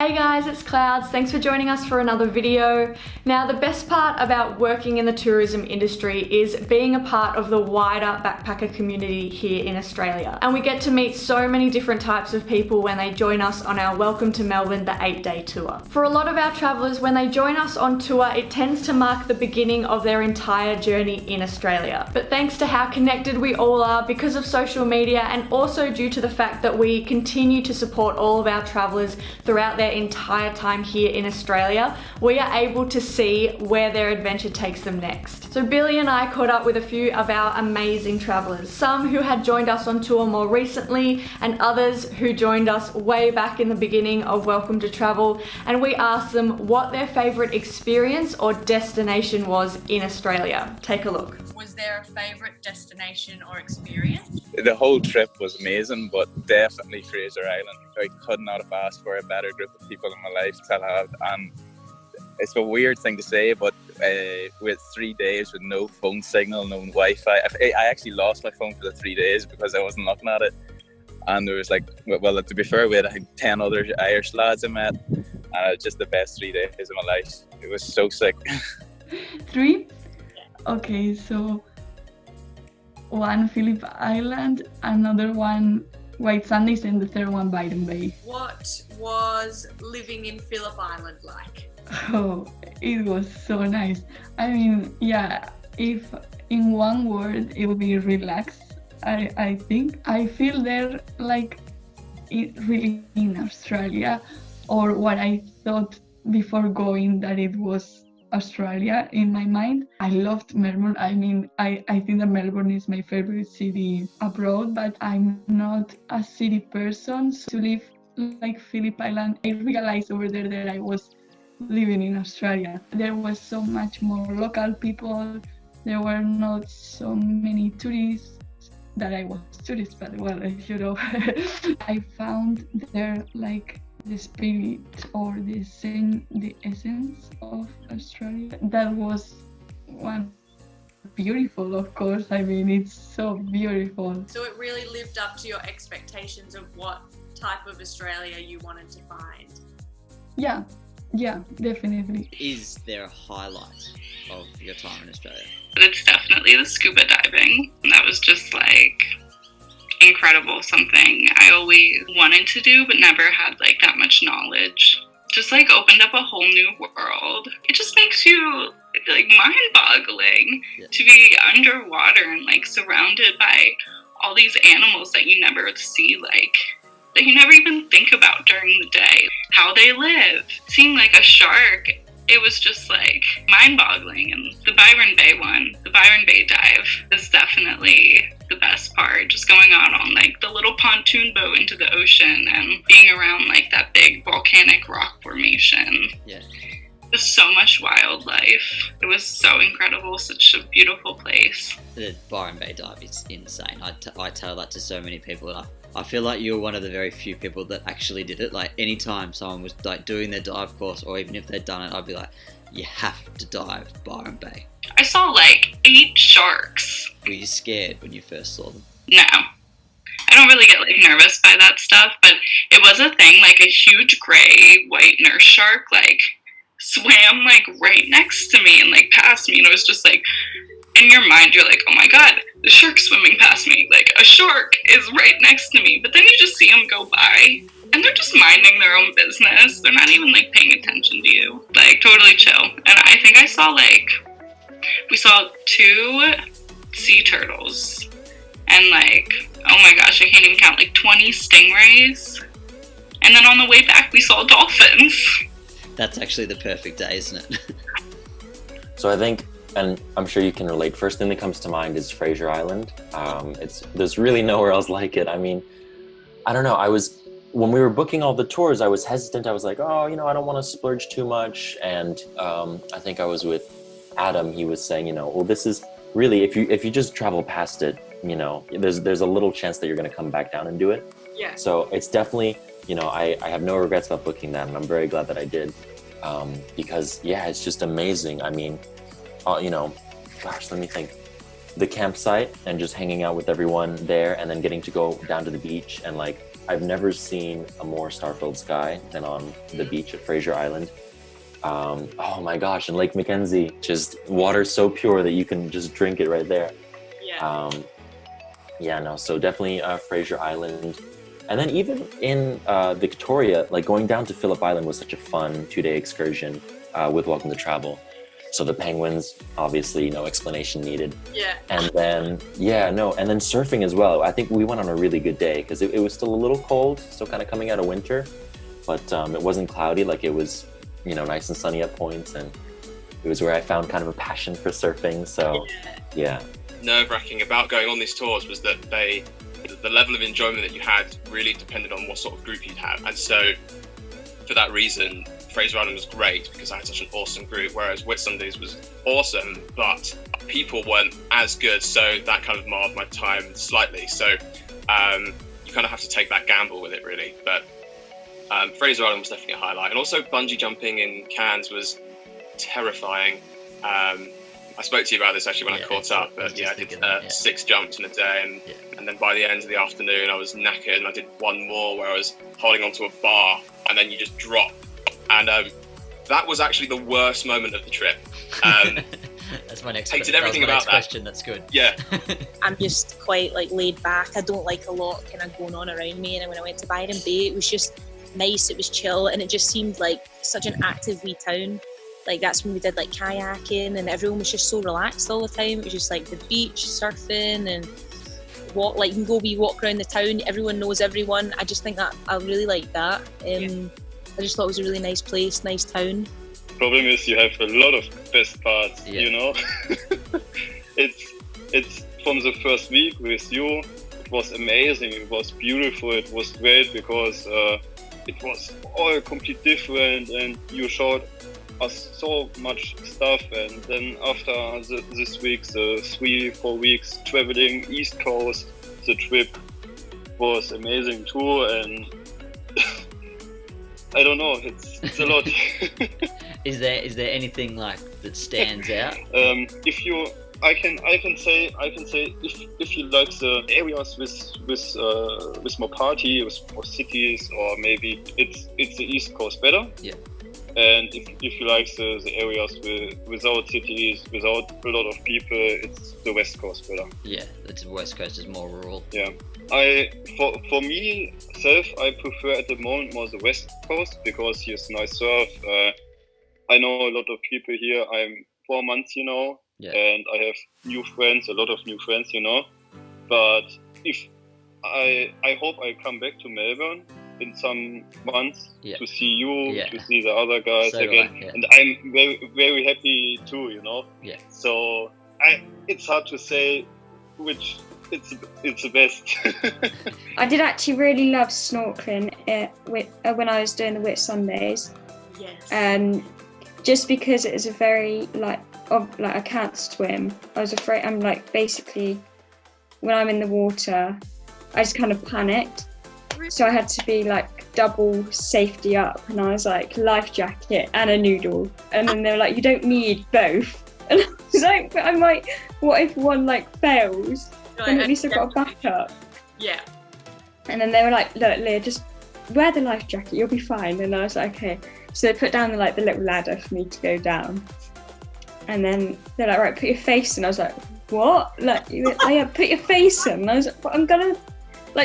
Hey guys, it's Clouds. Thanks for joining us for another video. Now, the best part about working in the tourism industry is being a part of the wider backpacker community here in Australia. And we get to meet so many different types of people when they join us on our Welcome to Melbourne, the 8-day tour. For a lot of our travellers, when they join us on tour, it tends to mark the beginning of their entire journey in Australia. But thanks to how connected we all are because of social media, and also due to the fact that we continue to support all of our travellers throughout their entire time here in Australia, we are able to see where their adventure takes them next. So Billy and I caught up with a few of our amazing travellers, some who had joined us on tour more recently and others who joined us way back in the beginning of Welcome to Travel, and we asked them what their favourite experience or destination was in Australia. Take a look. Was there a favourite destination or experience? The whole trip was amazing, but definitely Fraser Island. I could not have asked for a better group of people in my life to have. And it's a weird thing to say, but with 3 days with no phone signal, no Wi-Fi, I actually lost my phone for the 3 days because I wasn't looking at it. And there was well, to be fair, we had 10 other Irish lads I met, and it was just the best 3 days of my life. It was so sick. 3? Okay, so one Phillip Island, another one White Sands, and the third one Byron Bay. What was living in Phillip Island like? Oh, it was so nice. I mean, yeah, if in one word it would be relax, I think. I feel there like really in Australia, or what I thought before going that it was Australia in my mind. I loved Melbourne. I mean, I think that Melbourne is my favorite city abroad, but I'm not a city person. So to live like Phillip Island, I realized over there that I was living in Australia. There was so much more local people. There were not so many tourists. That I was tourist, but well, you know, I found there like the spirit or the essence of Australia. That was one beautiful, of course. I mean, it's so beautiful. So it really lived up to your expectations of what type of Australia you wanted to find? Yeah, definitely. Is there a highlight of your time in Australia? It's definitely the scuba diving. That was just like incredible, something I always wanted to do but never had like that much knowledge. Just like opened up a whole new world. It just makes you like mind-boggling to be underwater and like surrounded by all these animals that you never see, like that you never even think about during the day. How they live. Seeing like a shark, it was just like mind-boggling. And the Byron Bay one, the Byron Bay dive, is definitely the best part. Just going out on like the little pontoon boat into the ocean and being around like that big volcanic rock formation. Yeah. Just so much wildlife. It was so incredible, such a beautiful place. The Byron Bay dive is insane. I tell that to so many people, and I feel like you're one of the very few people that actually did it. Like anytime someone was like doing their dive course, or even if they'd done it, I'd be like, you have to dive Byron Bay. I saw like 8 sharks. Were you scared when you first saw them? No. I don't really get like nervous by that stuff, but it was a thing. Like a huge gray white nurse shark like swam like right next to me and like past me, and it was just like, in your mind you're like, oh my god, the shark's swimming past me, like a shark is right next to me. But then you just see them go by and they're just minding their own business. They're not even like paying attention to you, like totally chill. And I think we saw 2 sea turtles and like, oh my gosh, I can't even count, like 20 stingrays. And then on the way back we saw dolphins. That's actually the perfect day, isn't it? So I think, and I'm sure you can relate, first thing that comes to mind is Fraser Island. There's really nowhere else like it. I mean, I don't know, when we were booking all the tours, I was hesitant. I was like, oh, I don't want to splurge too much. And I think I was with Adam. He was saying, well, this is really, if you just travel past it, there's a little chance that you're going to come back down and do it. Yeah. So it's definitely, I have no regrets about booking that, and I'm very glad that I did. Because yeah, it's just amazing. I mean, gosh, let me think. The campsite and just hanging out with everyone there, and then getting to go down to the beach and like I've never seen a more star-filled sky than on the beach at Fraser Island. Oh my gosh, and Lake Mackenzie, just water so pure that you can just drink it right there. Yeah. So definitely Fraser Island. And then even in Victoria, like going down to Phillip Island was such a fun 2-day excursion with Welcome to Travel. So the penguins, obviously, no explanation needed. Yeah. And then, and then surfing as well. I think we went on a really good day because it was still a little cold, still kind of coming out of winter, but it wasn't cloudy. Like it was, nice and sunny at points, and it was where I found kind of a passion for surfing. So, yeah. Nerve-wracking about going on these tours was that the level of enjoyment that you had really depended on what sort of group you'd have. And so, for that reason, Fraser Island was great because I had such an awesome group, whereas Whitsundays was awesome, but people weren't as good, so that kind of marred my time slightly. So you kind of have to take that gamble with it, really. But Fraser Island was definitely a highlight. And also bungee jumping in Cairns was terrifying. I spoke to you about this actually when I caught up, but I did 6 jumps in a day, and then by the end of the afternoon I was knackered, and I did one more where I was holding onto a bar, and then you just drop. And that was actually the worst moment of the trip. That's my next hated everything about that. Question. That's good. Yeah. I'm just quite like laid back. I don't like a lot kind of going on around me. And when I went to Byron Bay, it was just nice. It was chill, and it just seemed like such an active wee town. Like that's when we did like kayaking, and everyone was just so relaxed all the time. It was just like the beach, surfing, and you can go walk around the town. Everyone knows everyone. I just think that I really like that. I just thought it was a really nice place, nice town. Problem is you have a lot of best parts, It's from the first week with you. It was amazing. It was beautiful. It was great because it was all completely different, and you showed us so much stuff. And then after this week, the 3-4 weeks traveling East Coast, the trip was amazing too. And I don't know, it's a lot. Is there anything like that stands out? I can say if you like the areas with more party, with more cities, or maybe it's the East Coast better. Yeah. And if you like the areas without cities, without a lot of people, it's the West Coast better. Yeah, the West Coast is more rural. Yeah. For me I prefer at the moment more the West Coast because here's nice surf. I know a lot of people here. I'm 4 months, and I have a lot of new friends, But if I hope I come back to Melbourne in some months to see you, to see the other guys again, and I'm very, very happy too, Yeah. So it's hard to say which. It's the best. I did actually really love snorkeling when I was doing the Whitsundays. Yes. Just because it is a very I can't swim. I was afraid. I'm basically when I'm in the water, I just kind of panicked. So I had to be double safety up, and I was like life jacket and a noodle, and then they were like, you don't need both. And I was like, but what if one fails? Then at least I've got a backup. Yeah. And then they were like, look, Leah, just wear the life jacket, you'll be fine. And I was like, okay. So they put down the little ladder for me to go down. And then they're like, right, put your face in. I was like, what? Put your face in. And I was like, well, I'm gonna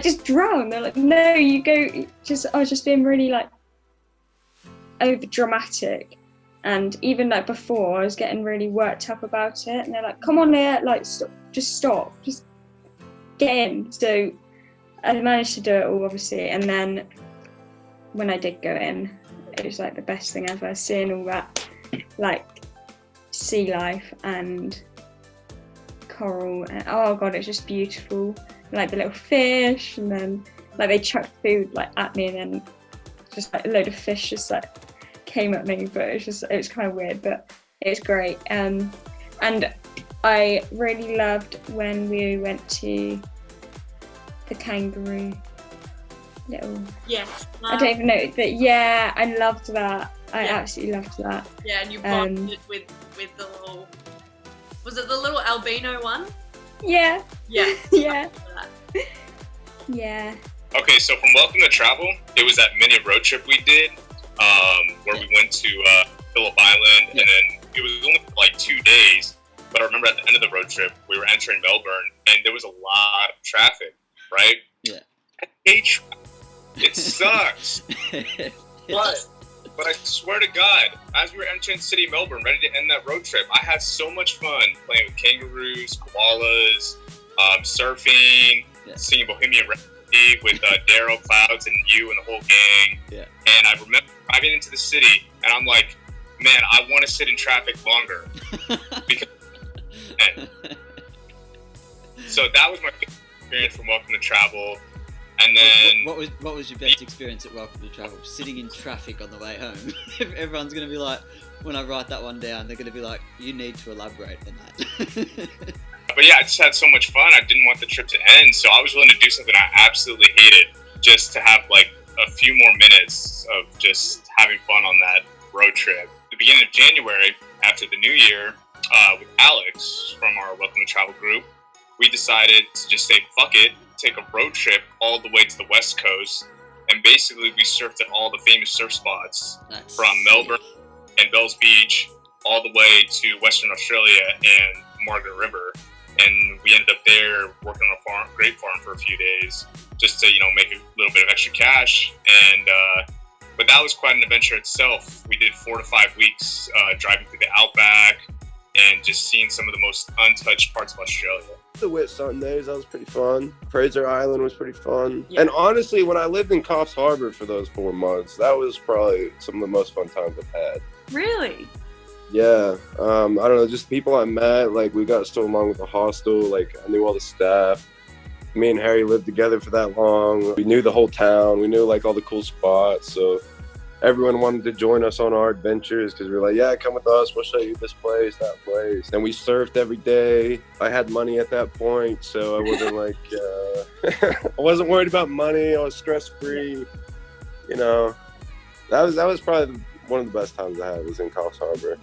just drown. They're like, no, you go. I was just being really over dramatic. And even before, I was getting really worked up about it. And they're like, come on, Leah, stop, just get in. So I managed to do it all, obviously. And then when I did go in, it was the best thing ever, seeing all that sea life and coral. And oh God, it's just beautiful. The little fish, and then they chucked food at me, and then just a load of fish just came at me. But it was kind of weird, but it was great. And I really loved when we went to the kangaroo little. Yeah. I don't even know, but yeah, I loved that. I absolutely loved that. Yeah, and you bonded with the little. Was it the little albino one? Yeah. Yeah. Yeah. Yeah. Okay, so from Welcome to Travel, it was that mini road trip we did, where we went to Phillip Island, and then it was only for like 2 days. But I remember at the end of the road trip, we were entering Melbourne, and there was a lot of traffic, right? Yeah. I hate traffic. It sucks. But I swear to God, as we were entering the city of Melbourne, ready to end that road trip, I had so much fun playing with kangaroos, koalas, surfing, singing Bohemian Rhapsody with Daryl, Clouds, and you and the whole gang. Yeah. And I remember driving into the city, and I'm like, man, I want to sit in traffic longer. Because, so that was my favorite experience from Welcome to Travel. And then what was your best experience at Welcome to Travel? Sitting in traffic on the way home. Everyone's gonna be like, when I write that one down, they're gonna be like, you need to elaborate on that. But yeah, I just had so much fun. I didn't want the trip to end, so I was willing to do something I absolutely hated just to have like a few more minutes of just having fun on that road trip. At the beginning of January, after the new year, with Alex from our Welcome to Travel group, we decided to just say, fuck it, take a road trip all the way to the West Coast. And basically we surfed at all the famous surf spots from Melbourne and Bells Beach all the way to Western Australia and Margaret River. And we ended up there working on a grape farm for a few days just to, make a little bit of extra cash. And, but that was quite an adventure itself. We did 4 to 5 weeks driving through the outback and just seeing some of the most untouched parts of Australia. The Whitsundays, that was pretty fun. Fraser Island was pretty fun. Yeah. And honestly, when I lived in Coffs Harbour for those 4 months, that was probably some of the most fun times I've had. Really? Yeah. I don't know, just people I met, like we got so along with the hostel, like I knew all the staff. Me and Harry lived together for that long. We knew the whole town. We knew like all the cool spots. So everyone wanted to join us on our adventures because we were like, yeah, come with us. We'll show you this place, that place. And we surfed every day. I had money at that point, so I wasn't like, I wasn't worried about money. I was stress-free. That was probably one of the best times I had was in Coffs Harbour.